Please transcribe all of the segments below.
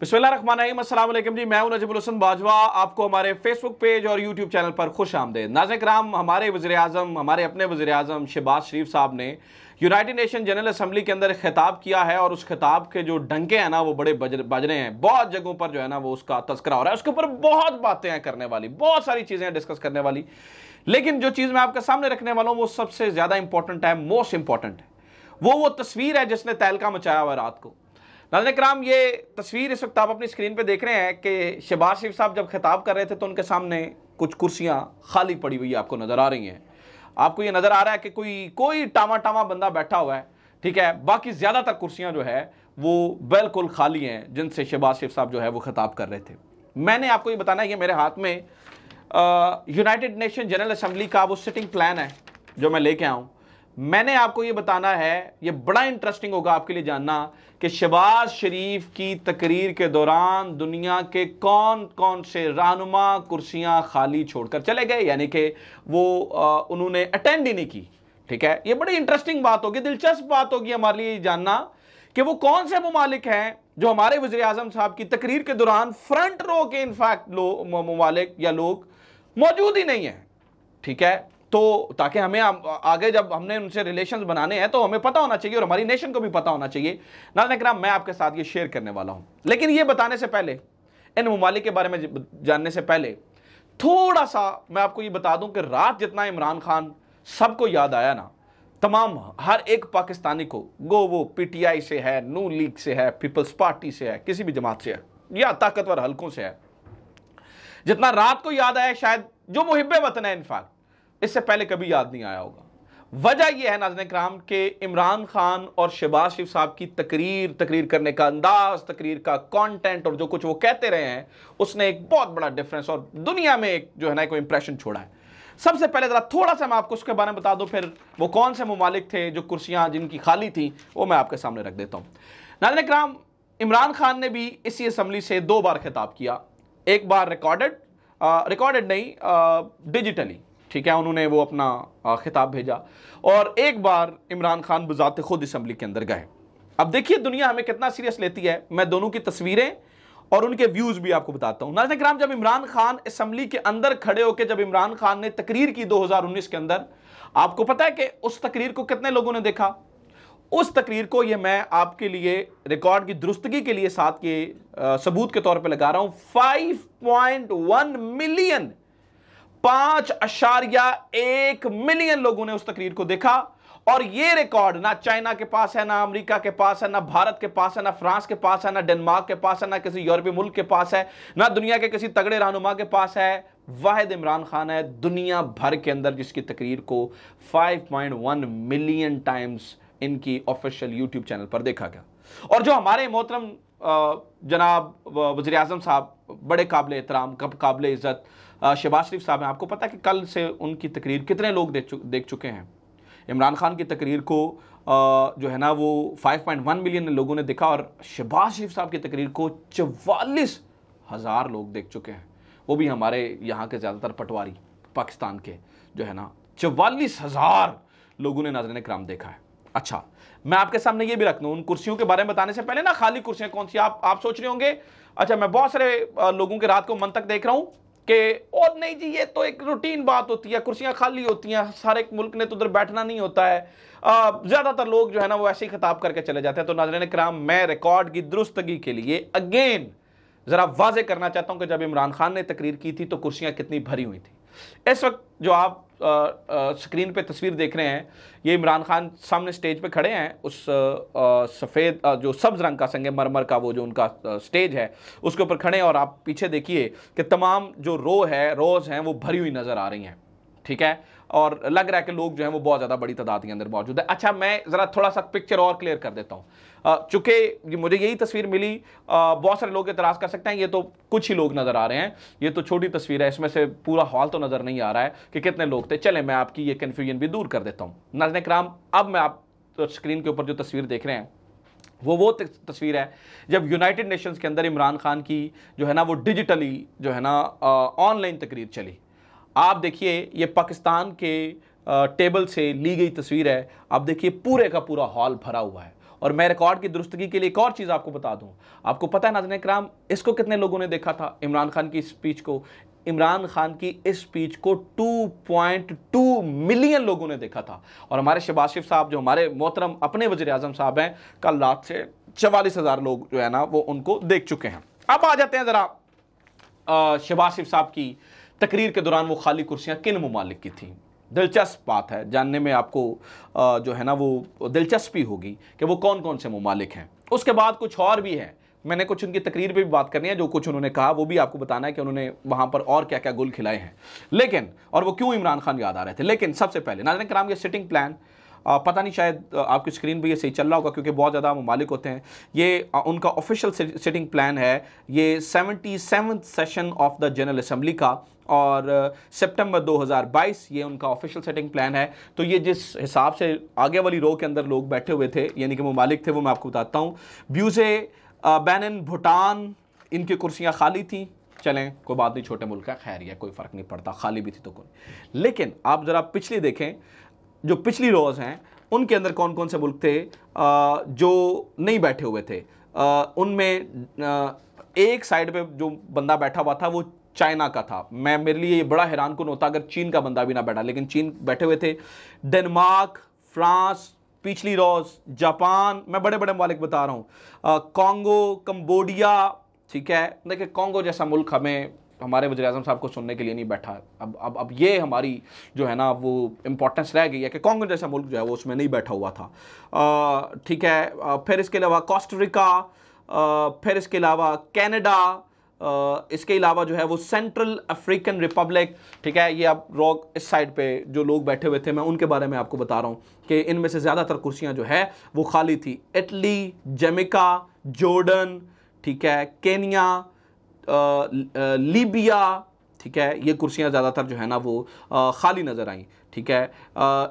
बिस्मिल्लाहिर्रहमानिर्रहीम, अस्सलाम वालेकुम जी। मैं हूं नजीबुल हसन बाजवा। आपको हमारे फेसबुक पेज और यूट्यूब चैनल पर खुश आमदेद। नाज़रीन किराम, हमारे वज़ीर आज़म, हमारे अपने वज़ीर आज़म शहबाज शरीफ साहब ने यूनाइटेड नेशन जनरल असम्बली के अंदर खिताब किया है और उस खिताब के जो डंके हैं ना वो बड़े बज रहे हैं। बहुत जगहों पर जो है ना वो उसका तस्करा हो रहा है। उसके ऊपर बहुत बातें हैं करने वाली, बहुत सारी चीज़ें हैं डिस्कस करने वाली, लेकिन जो चीज़ मैं आपके सामने रखने वाला हूँ वो सबसे ज़्यादा इंपॉर्टेंट है, मोस्ट इंपॉर्टेंट है। वो तस्वीर है जिसने तहलका मचाया हुआ रात को। नाज़रीन किराम, ये तस्वीर इस वक्त आप अपनी स्क्रीन पे देख रहे हैं कि शहबाज शरीफ साहब जब खिताब कर रहे थे तो उनके सामने कुछ कुर्सियां खाली पड़ी हुई आपको नज़र आ रही हैं। आपको ये नज़र आ रहा है कि कोई टामा टामा बंदा बैठा हुआ है, ठीक है। बाकी ज़्यादातर कुर्सियां जो है वो बिल्कुल खाली हैं जिनसे शहबाज शरीफ साहब जो है वो खिताब कर रहे थे। मैंने आपको ये बताना है, ये मेरे हाथ में यूनाइटेड नेशन जनरल असम्बली का वो सिटिंग प्लान है जो मैं लेके आऊँ। मैंने आपको ये बताना है, ये बड़ा इंटरेस्टिंग होगा आपके लिए जानना कि शहबाज शरीफ की तकरीर के दौरान दुनिया के कौन कौन से रहनुमा कुर्सियां खाली छोड़कर चले गए, यानी कि वो उन्होंने अटेंड ही नहीं की। ठीक है, ये बड़ी इंटरेस्टिंग बात होगी, दिलचस्प बात होगी हमारे लिए जानना कि वो कौन से ममालिक हैं जो हमारे वज़ीर आज़म साहब की तकरीर के दौरान फ्रंट रो के इनफैक्ट ममालिक या लोग मौजूद ही नहीं है। ठीक है, तो ताकि हमें आगे जब हमने उनसे रिलेशंस बनाने हैं तो हमें पता होना चाहिए और हमारी नेशन को भी पता होना चाहिए। नाज़रीन किराम, मैं आपके साथ ये शेयर करने वाला हूं, लेकिन ये बताने से पहले, इन ममालिक के बारे में जानने से पहले थोड़ा सा मैं आपको ये बता दूं कि रात जितना इमरान खान सबको याद आया ना, तमाम हर एक पाकिस्तानी को, गो वो पीटीआई से है, नून लीग से है, पीपल्स पार्टी से है, किसी भी जमात से है या ताकतवर हलकों से है, जितना रात को याद आया शायद जो मुहिब्बे वतन है इनफैक्ट इससे पहले कभी याद नहीं आया होगा। वजह यह है नाज़रीन किराम कि इमरान खान और शहबाज शरीफ साहब की तकरीर करने का अंदाज, तकरीर का कंटेंट और जो कुछ वो कहते रहे हैं उसने एक बहुत बड़ा डिफरेंस और दुनिया में एक जो है ना कोई इंप्रेशन छोड़ा है। सबसे पहले जरा थोड़ा सा मैं आपको उसके बारे में बता दूं, फिर वो कौन से ममालिक थे जो कुर्सियां जिनकी खाली थी वो मैं आपके सामने रख देता हूं। नाज़रीन किराम, इमरान खान ने भी इसी असम्बली से 2 बार खिताब किया। एक बार रिकॉर्डेड नहीं, डिजिटली, ठीक है, उन्होंने वो अपना खिताब भेजा, और एक बार इमरान खान बजाते खुद असम्बली के अंदर गए। अब देखिए दुनिया हमें कितना सीरियस लेती है। मैं दोनों की तस्वीरें और उनके व्यूज भी आपको बताता हूं। नाज़रीन किराम, जब इमरान खान असम्बली के अंदर खड़े होकर जब इमरान खान ने तकरीर की 2019 के अंदर, आपको पता है कि उस तकरीर को कितने लोगों ने देखा? उस तकरीर को, ये मैं आपके लिए रिकॉर्ड की दुरुस्तगी के लिए साथ के सबूत के तौर पर लगा रहा हूं, 5.1 मिलियन, 5.1 मिलियन लोगों ने उस तकरीर को देखा। और ये रिकॉर्ड ना चाइना के पास है, ना अमेरिका के पास है, ना भारत के पास है, ना फ्रांस के पास है, ना डेनमार्क के पास है, ना किसी यूरोपीय मुल्क के पास है, ना दुनिया के किसी तगड़े रहनुमा के पास है। वाहिद इमरान खान है दुनिया भर के अंदर जिसकी तकरीर को 5.1 मिलियन टाइम्स इनकी ऑफिशियल यूट्यूब चैनल पर देखा गया। और जो हमारे मोहतरम जनाब वज़ीर आज़म साहब, बड़े काबिल एहतराम, काबिल इज़्ज़त शहबाज शरीफ साहब हैं, आपको पता है कि कल से उनकी तकरीर कितने लोग देख चुके हैं। इमरान खान की तकरीर को जो है ना वो 5.1 मिलियन लोगों ने देखा और शहबाज शरीफ साहब की तकरीर को 44,000 लोग देख चुके हैं। वो भी हमारे यहाँ के ज़्यादातर पटवारी पाकिस्तान के जो है ना 44,000 लोगों ने नाज़रीन किराम देखा है। अच्छा, मैं आपके सामने ये भी रख दूं, उन कुर्सियों के बारे में बताने से पहले ना, खाली कुर्सियां कौन सी आप सोच रहे होंगे, अच्छा मैं बहुत सारे लोगों के रात को मन तक देख रहा हूं कि और नहीं जी ये तो एक रूटीन बात होती है, कुर्सियां खाली होती हैं, सारे मुल्क ने तो उधर बैठना नहीं होता है, ज़्यादातर लोग जो है ना वो ऐसे ही खिताब करके चले जाते हैं। तो नाज़रीन किराम, मैं रिकॉर्ड की दुरुस्तगी के लिए अगेन ज़रा वाज़े करना चाहता हूं कि जब इमरान खान ने तकरीर की थी तो कुर्सियां कितनी भरी हुई थी। इस वक्त जो आप स्क्रीन पे तस्वीर देख रहे हैं, ये इमरान खान सामने स्टेज पे खड़े हैं, उस सफ़ेद जो सब्ज़ रंग का संगमरमर का वो जो उनका स्टेज है उसके ऊपर खड़े हैं, और आप पीछे देखिए कि तमाम जो रोज़ हैं वो भरी हुई नज़र आ रही हैं। ठीक है, और लग रहा है कि लोग जो हैं वो बहुत ज़्यादा बड़ी तादाद के अंदर मौजूद है। अच्छा, मैं ज़रा थोड़ा सा पिक्चर और क्लियर कर देता हूँ। चूँकि मुझे यही तस्वीर मिली, बहुत सारे लोग एतराज़ कर सकते हैं ये तो कुछ ही लोग नज़र आ रहे हैं, ये तो छोटी तस्वीर है, इसमें से पूरा हॉल तो नज़र नहीं आ रहा है कि कितने लोग थे। चले मैं आपकी ये कन्फ्यूजन भी दूर कर देता हूँ। नाज़रीन किराम, अब मैं आप स्क्रीन के ऊपर जो तस्वीर देख रहे हैं वो तस्वीर है जब यूनाइटेड नेशंस के अंदर इमरान खान की जो है ना वो डिजिटली जो है ना ऑनलाइन तकरीर चली। आप देखिए ये पाकिस्तान के टेबल से ली गई तस्वीर है। आप देखिए पूरे का पूरा हॉल भरा हुआ है और मैं रिकॉर्ड की दुरुस्तगी के लिए एक और चीज़ आपको बता दूं, आपको पता है नाज़रीन इकराम, इसको कितने लोगों ने देखा था, इमरान खान की स्पीच को? इमरान खान की इस स्पीच को 2.2 मिलियन लोगों ने देखा था। और हमारे शहबाज शरीफ साहब जो हमारे मोहतरम अपने वज़ीर आज़म साहब हैं, कल रात से 44,000 लोग जो है ना वो उनको देख चुके हैं। अब आ जाते हैं ज़रा शहबाज शरीफ साहब की तकरीर के दौरान वो खाली कुर्सियाँ किन ममालिक की थी। दिलचस्प बात है, जानने में आपको जो है ना वो दिलचस्पी होगी कि वो कौन कौन से ममालिक हैं। उसके बाद कुछ और भी है, मैंने कुछ उनकी तकरीर पे भी बात करनी है, जो कुछ उन्होंने कहा वो भी आपको बताना है कि उन्होंने वहाँ पर और क्या क्या गुल खिलाए हैं, लेकिन और वो क्यों इमरान खान याद आ रहे थे। लेकिन सबसे पहले नाज़रीन किराम, ये सिटिंग प्लान पता नहीं शायद आपकी स्क्रीन पे ये सही चल रहा होगा क्योंकि बहुत ज़्यादा ममालिक होते हैं। ये उनका ऑफिशियल सिटिंग प्लान है, ये 77th session of the general assembly का, और सितंबर 2022 ये उनका ऑफिशियल सेटिंग प्लान है। तो ये जिस हिसाब से आगे वाली रो के अंदर लोग बैठे हुए थे, यानी कि ममालिक थे, वो मैं आपको बताता हूँ। ब्यूजे, बेनिन, भूटान, इनकी कुर्सियाँ खाली थी। चलें कोई बात नहीं, छोटे मुल्क है, खैर है, कोई फ़र्क नहीं पड़ता, खाली भी थी तो कोई। लेकिन आप ज़रा पिछली देखें, जो पिछली रोज़ हैं उनके अंदर कौन कौन से मुल्क थे जो नहीं बैठे हुए थे। उनमें एक साइड पे जो बंदा बैठा हुआ था वो चाइना का था। मेरे लिए ये बड़ा हैरान कुन होता अगर चीन का बंदा भी ना बैठा, लेकिन चीन बैठे हुए थे। डेनमार्क, फ्रांस, पिछली रोज़ जापान, मैं बड़े बड़े ममालिक बता रहा हूँ, कॉन्गो, कंबोडिया, ठीक है। देखिए कॉन्गो जैसा मुल्क हमें, हमारे वज़ीर आज़म साहब को सुनने के लिए नहीं बैठा। अब ये हमारी जो है ना वो इम्पोर्टेंस रह गई है कि कॉन्गो जैसा मुल्क जो है वो उसमें नहीं बैठा हुआ था, ठीक है। फिर इसके अलावा कोस्टारिका, फिर इसके अलावा कनाडा, इसके अलावा जो है वो सेंट्रल अफ्रीकन रिपब्लिक, ठीक है। ये अब रॉक इस साइड पे जो लोग बैठे हुए थे, मैं उनके बारे में आपको बता रहा हूँ कि इनमें से ज़्यादातर कुर्सियाँ जो है वो खाली थी। इटली, जमैका, जॉर्डन, ठीक है, केनिया, लीबिया, ठीक है, ये कुर्सियाँ ज़्यादातर जो है ना वो खाली नज़र आई, ठीक है।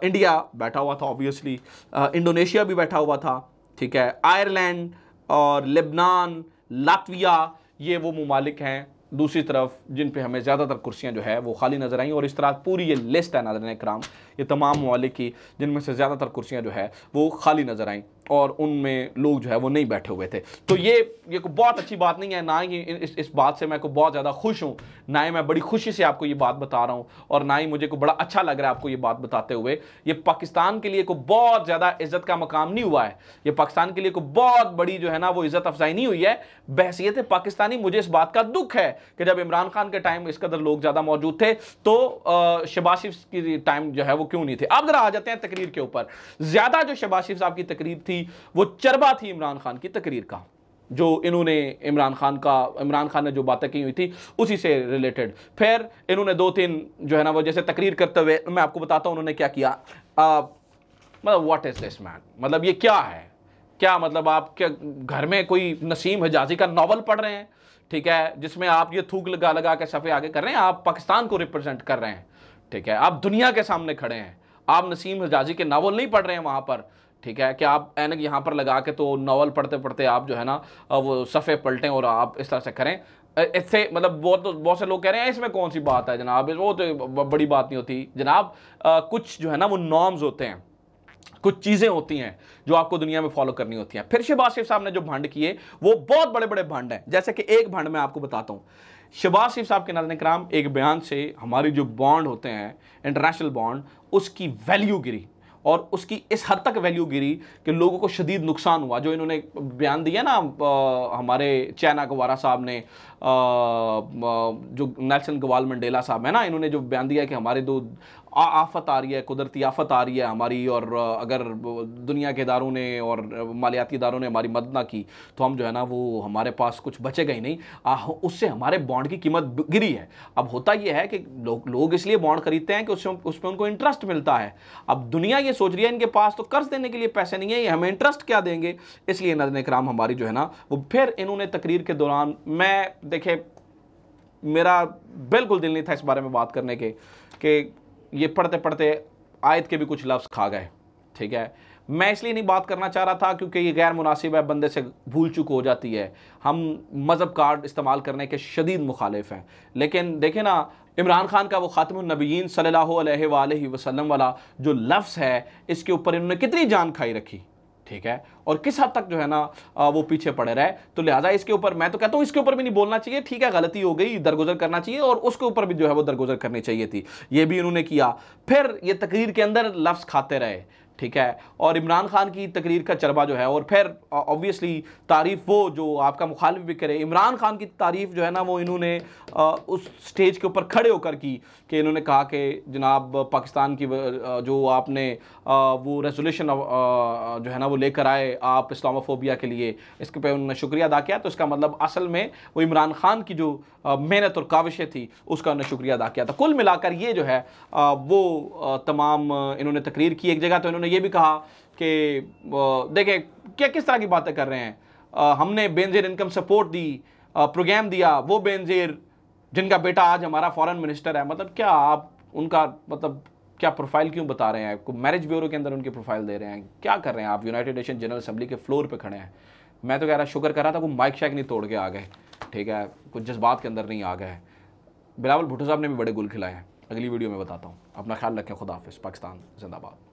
इंडिया बैठा हुआ था ऑब्वियसली, इंडोनेशिया भी बैठा हुआ था, ठीक है। आयरलैंड और लेबनान, लातविया, ये वो ममालिक हैं दूसरी तरफ जिन पे हमें ज़्यादातर कुर्सियाँ जो है वो खाली नज़र आई। और इस तरह पूरी ये लिस्ट है नाज़रीन इकराम, ये तमाम ममालिक की जिनमें से ज़्यादातर कुर्सियाँ जो है वो खाली नज़र आईं और उनमें लोग जो है वो नहीं बैठे हुए थे। तो ये कोई बहुत अच्छी बात नहीं है, ना ही इस बात से मैं को बहुत ज़्यादा खुश हूँ, ना ही मैं बड़ी खुशी से आपको ये बात बता रहा हूँ, और ना ही मुझे को बड़ा अच्छा लग रहा है आपको ये बात बताते हुए। ये पाकिस्तान के लिए को बहुत ज़्यादा इज़्ज़त का मकाम नहीं हुआ है, ये पाकिस्तान के लिए को बहुत बड़ी जो है ना वो इज़्ज़त अफजाई नहीं हुई है। बहसीयत पाकिस्तानी मुझे इस बात का दुख है कि जब इमरान खान के टाइम इस कदर लोग ज़्यादा मौजूद थे तो शहबाज शरीफ की टाइम जो है वो क्यों नहीं थे। अब जरा आ जाते हैं तकरीर के ऊपर। ज़्यादा जो शहबाज शरीफ साहब की तकरीर थी वो चरबा थी इमरान खान की तकरीर का, जो इन्होंने इमरान खान ने जो बातें की हुई थी उसी से रिलेटेड। फिर इन्होंने दो तीन जो है ना वो जैसे तकरीर करते हुए मैं आपको बताता हूँ उन्होंने क्या किया। मतलब व्हाट इज दिस मैन, मतलब ये क्या है, क्या मतलब आप क्या घर में कोई नसीम हिजाजी का नावल पढ़ रहे हैं, ठीक है, जिसमें आप ये थूक लगा लगा के सफ़े आगे कर रहे हैं। आप पाकिस्तान को रिप्रेजेंट कर रहे हैं, ठीक है, आप दुनिया के सामने खड़े हैं, आप नसीम हिजाजी के नावल नहीं पढ़ रहे हैं वहाँ पर, ठीक है, कि आप ऐनक यहाँ पर लगा के तो नावल पढ़ते पढ़ते आप जो है ना वो सफ़े पलटें और आप इस तरह से करें। इससे मतलब बहुत से लोग कह रहे हैं इसमें कौन सी बात है जनाब, वो तो बड़ी बात नहीं होती जनाब। कुछ जो है ना वो नॉर्म्स होते हैं, कुछ चीज़ें होती हैं जो आपको दुनिया में फॉलो करनी होती हैं। फिर शहबाज शरीफ साहब ने जो भंड किए वो बहुत बड़े बड़े भंड हैं। जैसे कि एक भंड मैं आपको बताता हूँ, शहबाज शरीफ साहब के नाज़रीन इकराम एक बयान से हमारी जो बॉन्ड होते हैं इंटरनेशनल बॉन्ड, उसकी वैल्यू गिरी, और उसकी इस हद तक वैल्यू गिरी कि लोगों को शदीद नुकसान हुआ। जो इन्होंने बयान दिया ना हमारे चाइना गवारा साहब ने, जो नेल्सन गवाल मंडेला साहब है ना, इन्होंने जो बयान दिया कि हमारे दो आफत आ रही है, कुदरती आफत आ रही है हमारी, और अगर दुनिया के इदारों ने और मालियाती इदारों ने हमारी मदद ना की तो हम जो है ना वो हमारे पास कुछ बचेगा ही नहीं, उससे हमारे बॉन्ड की कीमत गिरी है। अब होता यह है कि लोग इसलिए बॉन्ड खरीदते हैं कि उसमें उनको इंटरेस्ट मिलता है। अब दुनिया ये सोच रही है इनके पास तो कर्ज देने के लिए पैसे नहीं है, ये हमें इंटरेस्ट क्या देंगे, इसलिए नाज़रीन इकराम हमारी जो है ना वो। फिर इन्होंने तकरीर के दौरान, मैं देखे मेरा बिल्कुल दिल नहीं था इस बारे में बात करने के कि ये पढ़ते पढ़ते आयत के भी कुछ लफ्ज़ खा गए, ठीक है। मैं इसलिए नहीं बात करना चाह रहा था क्योंकि ये गैर मुनासिब है, बंदे से भूल चूक हो जाती है। हम मज़हब कार्ड इस्तेमाल करने के शदीद मुखालिफ हैं, लेकिन देखें ना इमरान खान का वो ख़ातिमुन नबिय्यीन सल्लल्लाहु अलैहि वसल्लम वाला जो लफ्ज़ है, इसके ऊपर इन्होंने कितनी जान खाई रखी, ठीक है, और किस हद तक जो है ना वो पीछे पड़े रहे। तो लिहाजा इसके ऊपर मैं तो कहता हूं इसके ऊपर भी नहीं बोलना चाहिए, ठीक है गलती हो गई, दरगुजर करना चाहिए, और उसके ऊपर भी जो है वो दरगुजर करनी चाहिए थी, ये भी इन्होंने किया। फिर ये तकरीर के अंदर लफ्ज़ खाते रहे, ठीक है, और इमरान खान की तकरीर का चरबा जो है, और फिर ऑब्वियसली तारीफ वो जो आपका मुखालिफ भी करे, इमरान खान की तारीफ जो है ना वो इन्होंने उस स्टेज के ऊपर खड़े होकर की कि इन्होंने कहा कि जनाब पाकिस्तान की जो आपने वो रेजोल्यूशन जो है ना वो लेकर आए आप इस्लामोफोबिया के लिए, इसके पे उन्होंने शुक्रिया अदा किया। तो इसका मतलब असल में वो इमरान खान की जो मेहनत और काविशें थी उसका उन्होंने शुक्रिया अदा किया था। कुल मिलाकर ये जो है वो तमाम इन्होंने तकरीर की। एक जगह तो इन्होंने ये भी कहा कि देखें क्या किस तरह की बातें कर रहे हैं, हमने बेनज़ीर इनकम सपोर्ट दी, प्रोग्राम दिया, वो बेनज़ीर जिनका बेटा आज हमारा फॉरेन मिनिस्टर है। मतलब क्या आप उनका मतलब क्या प्रोफाइल क्यों बता रहे हैं, मैरिज ब्यूरो के अंदर उनकी प्रोफाइल दे रहे हैं, क्या कर रहे हैं आप? यूनाइटेड नेशन जनरल असेंबली के फ्लोर पे खड़े हैं। मैं तो कह रहा शुक्र कर रहा था कोई माइक शाइक नहीं तोड़ के आ गए, ठीक है, कुछ जज्बात के अंदर नहीं आ गए। बिलावल भुट्टो साहब ने भी बड़े गुल खिलाए हैं। अगली वीडियो में बताता हूँ। अपना ख्याल रखें। खुदा हाफिज़। पाकिस्तान जिंदाबाद।